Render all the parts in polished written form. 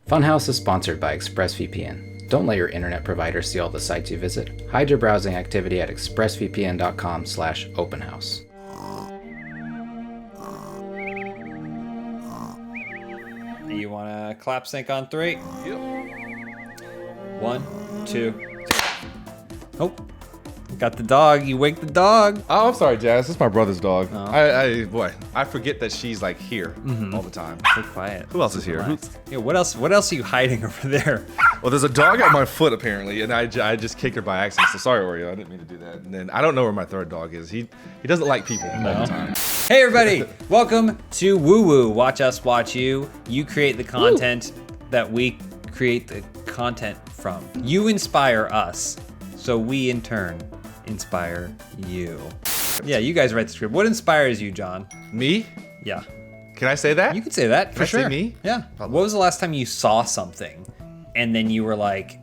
Funhaus is sponsored by ExpressVPN. Don't let your internet provider see all the sites you visit. Hide your browsing activity at expressvpn.com/openhouse. You want to clap sync on 3? Yep. 1, 2, 3. Oh, got the dog. You wake the dog. Oh, I'm sorry, Jazz. This is my brother's dog. Oh. I forget that she's like here all the time. So quiet. Who else is here? Yeah, what else are you hiding over there? Well, there's a dog at my foot apparently, and I just kicked her by accident. So sorry, Oreo. I didn't mean to do that. And then I don't know where my third dog is. He doesn't like people all the time. Hey everybody, welcome to Woo Woo. Watch us, watch you. You create the content that we create the content from. You inspire us, so we in turn inspire you. Yeah, you guys write the script. What inspires you, John? Me? Yeah. Can I say that? You can say that, for I sure. say me? Yeah. What was the last time you saw something and then you were like,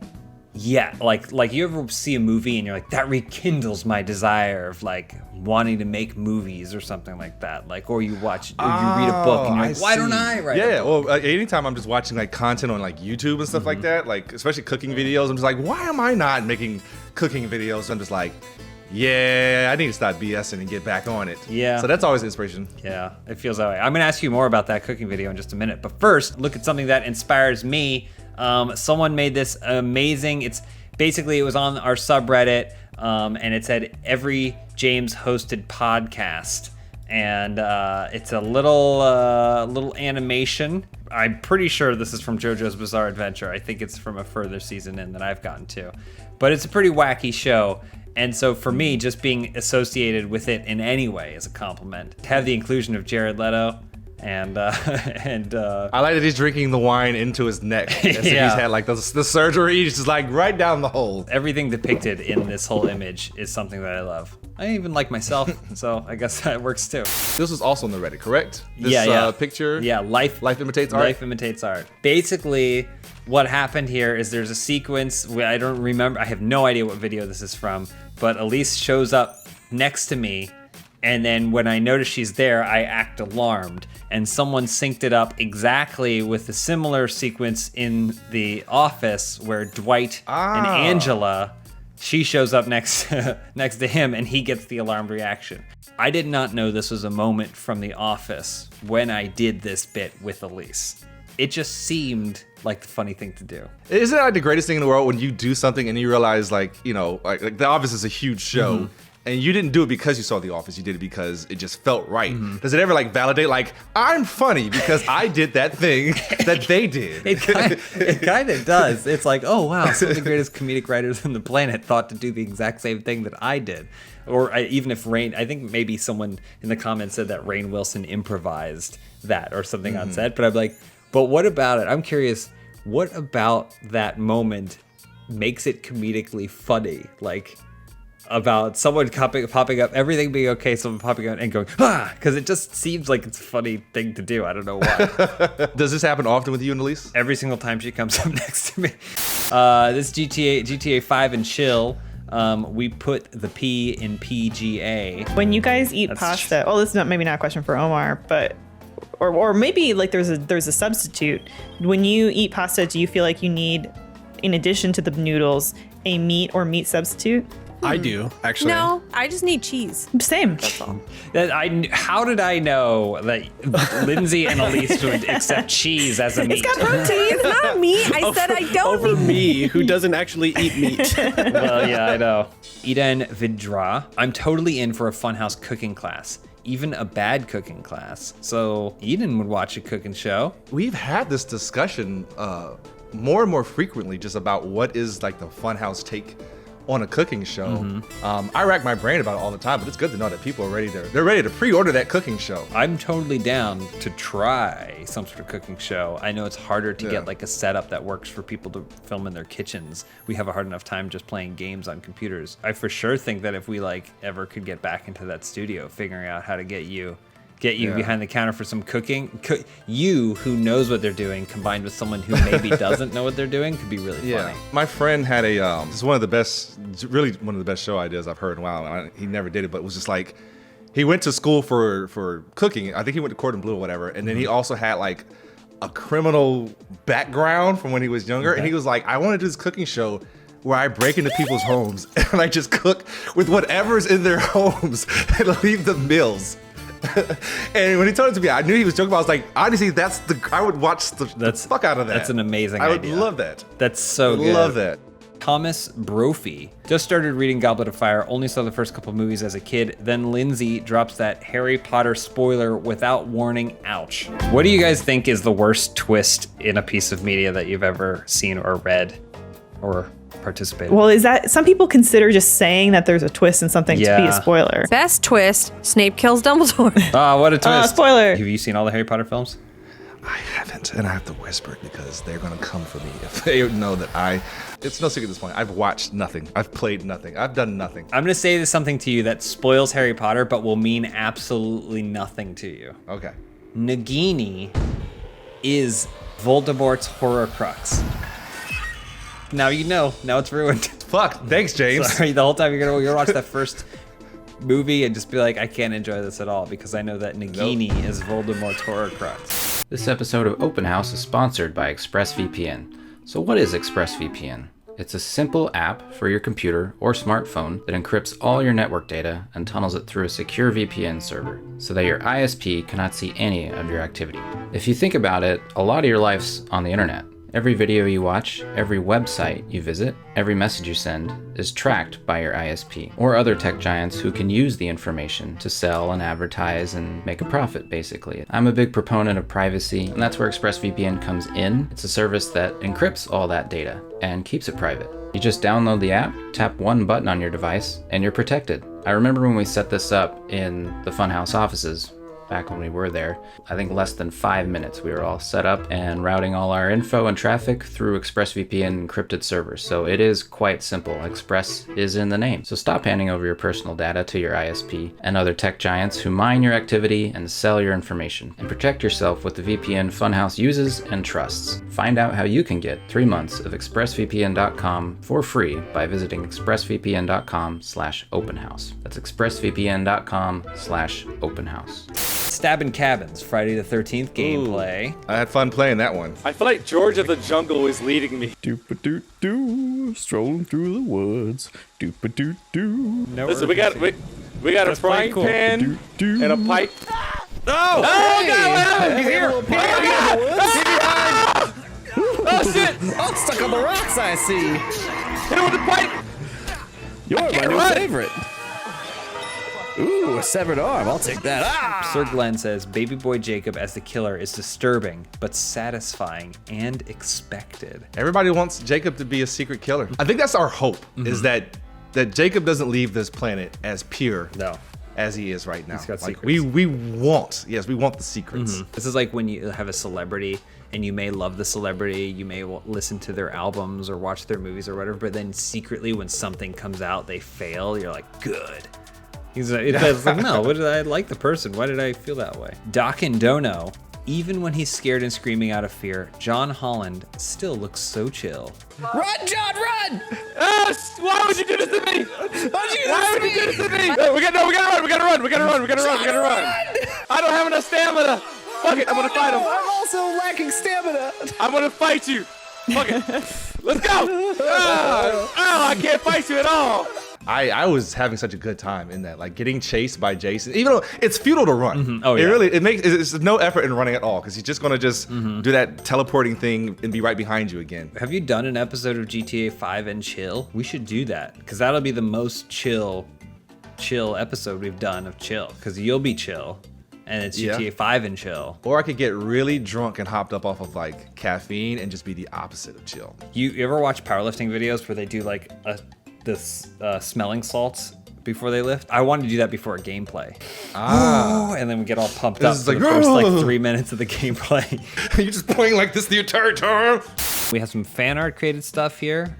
yeah, like you ever see a movie and you're like, that rekindles my desire of like wanting to make movies or something like that. Like, or you watch, or you read a book and you're like, why don't I write a book? Well, anytime I'm just watching like content on like YouTube and stuff like that, like especially cooking videos, I'm just like, why am I not making cooking videos? I'm just like, yeah, I need to stop BSing and get back on it. Yeah. So that's always the inspiration. Yeah, it feels that way. I'm gonna ask you more about that cooking video in just a minute, but first, look at something that inspires me. Someone made this amazing, it was on our subreddit, and it said every James hosted podcast. And it's a little animation. I'm pretty sure this is from JoJo's Bizarre Adventure. I think it's from a further season in that I've gotten to. But it's a pretty wacky show. And so for me, just being associated with it in any way is a compliment. To have the inclusion of Jared Leto and I like that he's drinking the wine into his neck. As if he's had like the surgery. He's just like right down the hole. Everything depicted in this whole image is something that I love. I even like myself, so I guess that works too. This was also on the Reddit, correct? This picture? Yeah, life imitates art? Life imitates art. Basically, what happened here is there's a sequence, I don't remember, I have no idea what video this is from, but Elise shows up next to me, and then when I notice she's there, I act alarmed. And someone synced it up exactly with a similar sequence in The Office where Dwight and Angela, she shows up next to him and he gets the alarmed reaction. I did not know this was a moment from The Office when I did this bit with Elise. It just seemed like the funny thing to do. Isn't that like the greatest thing in the world when you do something and you realize like The Office is a huge show and you didn't do it because you saw The Office, you did it because it just felt right. Does it ever like validate like, I'm funny because I did that thing that they did? It kind of does. It's like, oh wow, some of the greatest comedic writers on the planet thought to do the exact same thing that I did. Or even if I think maybe someone in the comments said that Rainn Wilson improvised that or something on set, but I'm like, but what about it? I'm curious, what about that moment makes it comedically funny? Like, about someone popping up, everything being okay, someone popping up and going, because it just seems like it's a funny thing to do. I don't know why. Does this happen often with you and Elise? Every single time she comes up next to me. This GTA 5 and chill, we put the P in PGA. When you guys eat pasta, this is maybe not a question for Omar, but or maybe like there's a substitute. When you eat pasta, do you feel like you need, in addition to the noodles, a meat or meat substitute? I do, actually. No, I just need cheese. Same. That's all. How did I know that Lindsay and Elise would accept cheese as a meat? It's got protein. It's not meat. I said I don't over me, who doesn't actually eat meat. Well, yeah, I know. Eden Vidra. I'm totally in for a Funhaus cooking class. Even a bad cooking class. So Eden would watch a cooking show. We've had this discussion more and more frequently just about what is like the Funhaus take on a cooking show. I rack my brain about it all the time, but it's good to know that people are ready to pre-order that cooking show. I'm totally down to try some sort of cooking show. I know it's harder to get like a setup that works for people to film in their kitchens. We have a hard enough time just playing games on computers. I for sure think that if we like ever could get back into that studio, figuring out how to get you behind the counter for some cooking. You, who knows what they're doing, combined with someone who maybe doesn't know what they're doing, could be really funny. My friend had it's one of the best show ideas I've heard in a while. He never did it, but it was just like, he went to school for cooking. I think he went to Cordon Bleu or whatever, and then he also had like a criminal background from when he was younger, and he was like, I want to do this cooking show where I break into people's homes and I just cook with whatever's in their homes and leave them meals. And when he told it to me, I knew he was joking. But I was like, honestly, I would watch the fuck out of that. That's an amazing I idea. would love that. That's so good. Love that. Thomas Brophy just started reading Goblet of Fire, only saw the first couple movies as a kid. Then Lindsay drops that Harry Potter spoiler without warning. Ouch. What do you guys think is the worst twist in a piece of media that you've ever seen or read or participated? Well, is that some people consider just saying that there's a twist in something to be Yeah. a spoiler? Best twist: Snape kills Dumbledore. Ah, what a twist. Spoiler. Have you seen all the Harry Potter films? I haven't, and I have to whisper it because they're gonna come for me if they know that it's no secret at this point. I've watched nothing. I've played nothing. I've done nothing. I'm gonna say this something to you that spoils Harry Potter, but will mean absolutely nothing to you. Okay. Nagini is Voldemort's Horcrux. Now you know. Now it's ruined. Fuck. Thanks, James. Sorry, the whole time you're gonna watch that first movie and just be like, I can't enjoy this at all because I know that Nagini is Voldemort's Horcrux. This episode of Open House is sponsored by ExpressVPN. So what is ExpressVPN? It's a simple app for your computer or smartphone that encrypts all your network data and tunnels it through a secure VPN server so that your ISP cannot see any of your activity. If you think about it, a lot of your life's on the internet. Every video you watch, every website you visit, every message you send is tracked by your ISP or other tech giants who can use the information to sell and advertise and make a profit, basically. I'm a big proponent of privacy, and that's where ExpressVPN comes in. It's a service that encrypts all that data and keeps it private. You just download the app, tap one button on your device, and you're protected. I remember when we set this up in the Funhaus offices, back when we were there, I think less than 5 minutes we were all set up and routing all our info and traffic through ExpressVPN encrypted servers. So it is quite simple. Express is in the name. So stop handing over your personal data to your ISP and other tech giants who mine your activity and sell your information. And protect yourself with the VPN Funhaus uses and trusts. Find out how you can get 3 months of ExpressVPN.com for free by visiting ExpressVPN.com/openhouse. That's ExpressVPN.com/openhouse. Stabbing Cabins, Friday the 13th gameplay. I had fun playing that one. I feel like George of the Jungle is leading me. Doop-a-doot-doo, strolling through the woods. Doop-a-doot-doo. Listen, we got a frying cool. pan Doo-doo. and a pipe. Oh! Oh God! He's here. Oh shit! Oh, stuck on the rocks, I see. Hit him with the pipe! You're my new run. favorite. Ooh, a severed arm. I'll take that. Ah! Sir Glenn says, Baby Boy Jacob as the killer is disturbing, but satisfying and expected. Everybody wants Jacob to be a secret killer. I think that's our hope, is that Jacob doesn't leave this planet as pure No. as he is right now. He's got like secrets. we want the secrets. This is like when you have a celebrity and you may love the celebrity, you may listen to their albums or watch their movies or whatever, but then secretly when something comes out, they fail, you're like, good. It's like, no, what did I like the person? Why did I feel that way? Doc and Dono, even when he's scared and screaming out of fear, John Holland still looks so chill. Run, John, run! Why would you do this to me? Why'd you Why would you do this to me? No, we gotta run. I don't have enough stamina. Fuck it, I'm gonna fight him. I'm also lacking stamina. I'm gonna fight you. Fuck it. Let's go. I can't fight you at all. I was having such a good time in that, like getting chased by Jason, even though it's futile to run. Oh, yeah. It's no effort in running at all because he's just gonna do that teleporting thing and be right behind you again. Have you done an episode of GTA 5 and chill? We should do that because that'll be the most chill episode we've done of chill because you'll be chill and it's Yeah. GTA 5 and chill. Or I could get really drunk and hopped up off of like caffeine and just be the opposite of chill. You ever watch powerlifting videos where they do like this smelling salts before they lift? I wanted to do that before a gameplay. And then we get all pumped up is for like, the first like 3 minutes of the gameplay. You're just playing like this the entire time. We have some fan art created stuff here.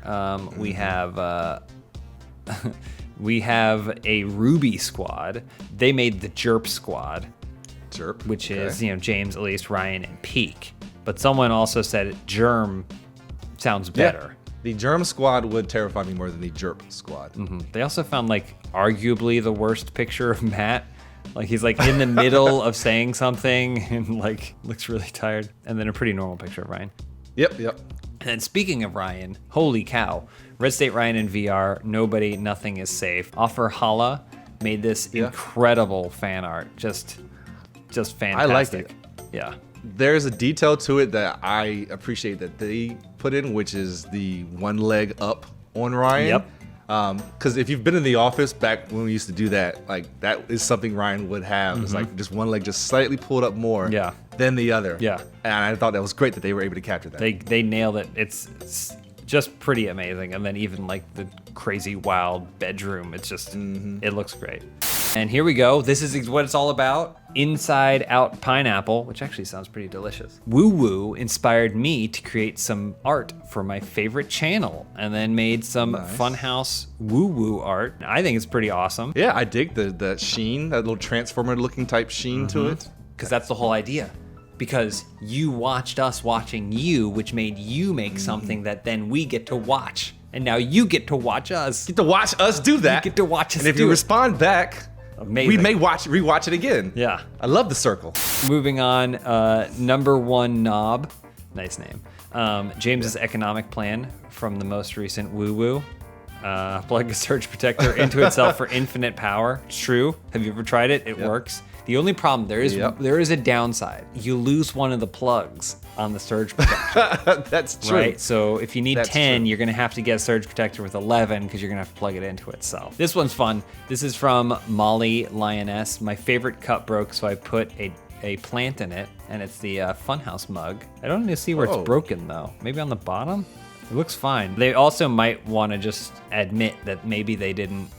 We have we have a Ruby squad. They made the Jerp squad, Jerp. which is James, Elise, Ryan, and Peak. But someone also said Germ sounds better. The Germ squad would terrify me more than the Jerp squad. They also found like arguably the worst picture of Matt Like he's like in the middle of saying something and like looks really tired. And then a pretty normal picture of Ryan. Yep. And then speaking of Ryan, holy cow. Red State Ryan in VR, nobody, nothing is safe. Offer Hala made this incredible fan art. Just fantastic. I liked it. Yeah. There's a detail to it that I appreciate that they put in, which is the one leg up on Ryan. Yep. Because if you've been in the office back when we used to do that, like that is something Ryan would have. It's like just one leg just slightly pulled up more than the other. Yeah. And I thought that was great that they were able to capture that. They nailed it. It's just pretty amazing. And then even like the crazy wild bedroom, it's just, it looks great. And here we go. This is what it's all about. Inside Out Pineapple, which actually sounds pretty delicious. Woo Woo inspired me to create some art for my favorite channel and then made some Funhaus Woo Woo art. I think it's pretty awesome. Yeah, I dig the sheen, that little transformer looking type sheen to it. Because that's the whole idea. Because you watched us watching you, which made you make something that then we get to watch. And now you get to watch us. Get to watch us do that. You get to watch us and if do you it. respond back, Amazing. we may rewatch it again. Yeah. I love the circle. Moving on, number one knob, nice name. James's economic plan from the most recent Woo Woo. Plug a surge protector into itself for infinite power. It's true. Have you ever tried it? It works. The only problem, there is a downside. You lose one of the plugs on the surge protector. That's true. Right? So if you need That's 10, true. you're going to have to get a surge protector with 11 because you're going to have to plug it into itself. This one's fun. This is from Molly Lioness. My favorite cup broke, so I put a plant in it, and it's the Funhaus mug. I don't need to see where it's broken, though. Maybe on the bottom? It looks fine. They also might want to just admit that maybe they didn't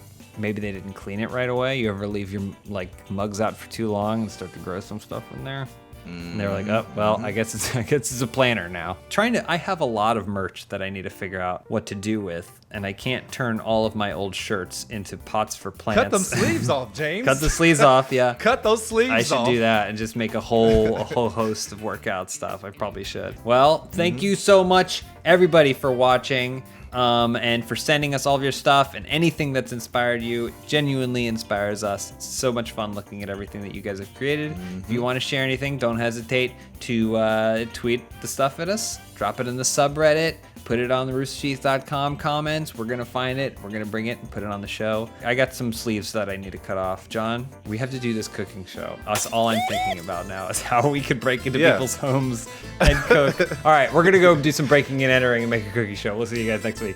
clean it right away. You ever leave your like mugs out for too long and start to grow some stuff in there? And they're like, oh, well, I guess it's a planner now. I have a lot of merch that I need to figure out what to do with, and I can't turn all of my old shirts into pots for plants. Cut them sleeves off, James. Cut the sleeves off, yeah. Cut those sleeves off. I should do that and just make a whole host of workout stuff. I probably should. Well, thank you so much, everybody, for watching. And for sending us all of your stuff and anything that's inspired you. It genuinely inspires us. It's so much fun looking at everything that you guys have created. If you want to share anything, don't hesitate to tweet the stuff at us. Drop it in the subreddit. Put it on the roosterteeth.com comments. We're going to find it. We're going to bring it and put it on the show. I got some sleeves that I need to cut off. John, we have to do this cooking show. That's all I'm thinking about now is how we could break into people's homes and cook. All right, we're going to go do some breaking and entering and make a cookie show. We'll see you guys next week.